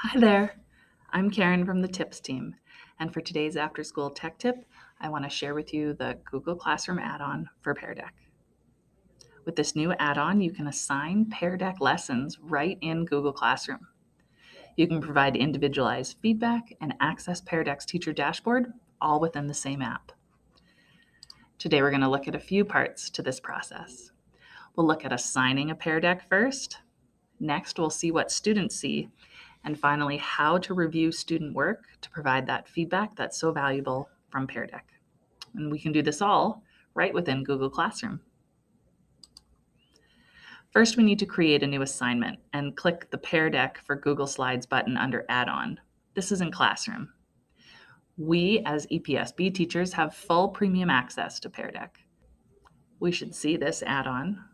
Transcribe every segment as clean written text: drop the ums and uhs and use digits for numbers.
Hi there, I'm Karen from the Tips team, and for today's after-school tech tip, I want to share with you the Google Classroom add-on for Pear Deck. With this new add-on, you can assign Pear Deck lessons right in Google Classroom. You can provide individualized feedback and access Pear Deck's teacher dashboard all within the same app. Today we're going to look at a few parts to this process. We'll look at assigning a Pear Deck first. Next, we'll see what students see. And finally, how to review student work to provide that feedback that's so valuable from Pear Deck. And we can do this all right within Google Classroom. First, we need to create a new assignment and click the Pear Deck for Google Slides button under Add-on. This is in Classroom. We, as EPSB teachers, have full premium access to Pear Deck. We should see this add-on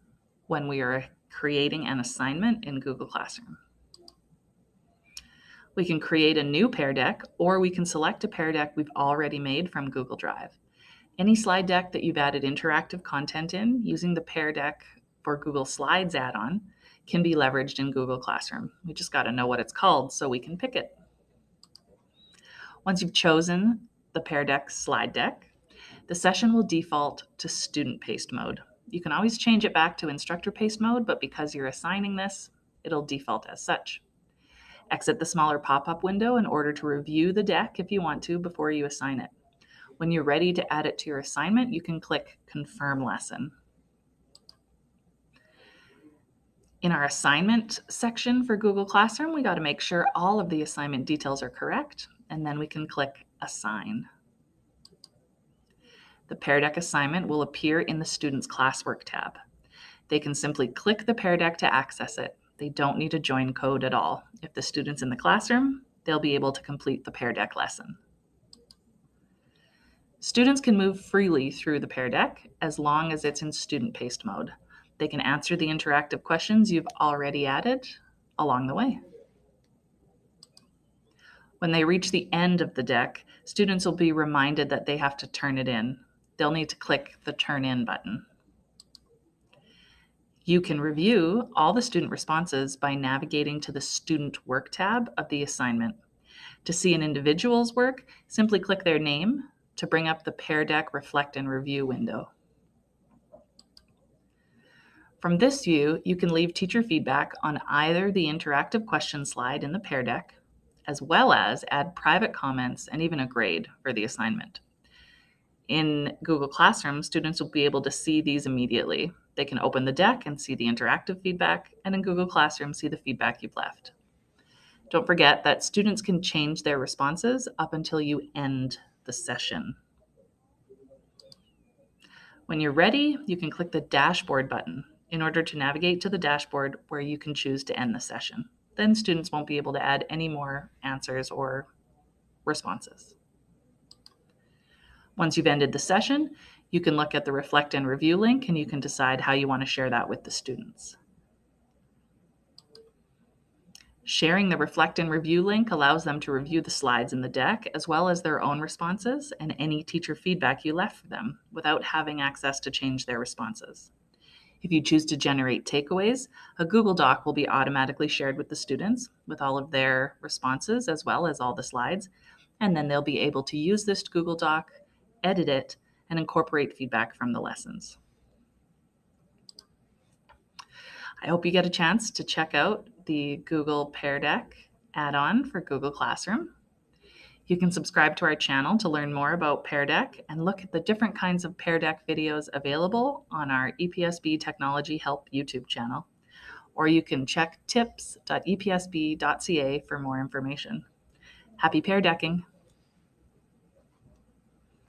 when we are creating an assignment in Google Classroom. We can create a new Pear Deck, or we can select a Pear Deck we've already made from Google Drive. Any slide deck that you've added interactive content in using the Pear Deck for Google Slides add-on can be leveraged in Google Classroom. We just got to know what it's called so we can pick it. Once you've chosen the Pear Deck slide deck, the session will default to student paced mode. You can always change it back to instructor paced mode, but because you're assigning this, it'll default as such. Exit the smaller pop-up window in order to review the deck if you want to before you assign it. When you're ready to add it to your assignment, you can click Confirm Lesson. In our assignment section for Google Classroom, we got to make sure all of the assignment details are correct, and then we can click Assign. The Pear Deck assignment will appear in the Students' Classwork tab. They can simply click the Pear Deck to access it. They don't need to join code at all. If the student's in the classroom, they'll be able to complete the Pear Deck lesson. Students can move freely through the Pear Deck as long as it's in student-paced mode. They can answer the interactive questions you've already added along the way. When they reach the end of the deck, students will be reminded that they have to turn it in. They'll need to click the Turn In button. You can review all the student responses by navigating to the Student Work tab of the assignment. To see an individual's work, simply click their name to bring up the Pear Deck Reflect and Review window. From this view, you can leave teacher feedback on either the interactive question slide in the Pear Deck, as well as add private comments and even a grade for the assignment. In Google Classroom, students will be able to see these immediately. They can open the deck and see the interactive feedback, and in Google Classroom, see the feedback you've left. Don't forget that students can change their responses up until you end the session. When you're ready, you can click the Dashboard button in order to navigate to the dashboard where you can choose to end the session. Then students won't be able to add any more answers or responses. Once you've ended the session, you can look at the Reflect and Review link and you can decide how you want to share that with the students. Sharing the Reflect and Review link allows them to review the slides in the deck as well as their own responses and any teacher feedback you left for them without having access to change their responses. If you choose to generate takeaways, a Google Doc will be automatically shared with the students with all of their responses as well as all the slides, and then they'll be able to use this Google Doc, edit it, and incorporate feedback from the lessons. I hope you get a chance to check out the Google Pear Deck add-on for Google Classroom. You can subscribe to our channel to learn more about Pear Deck and look at the different kinds of Pear Deck videos available on our EPSB Technology Help YouTube channel. Or you can check tips.epsb.ca for more information. Happy pear decking!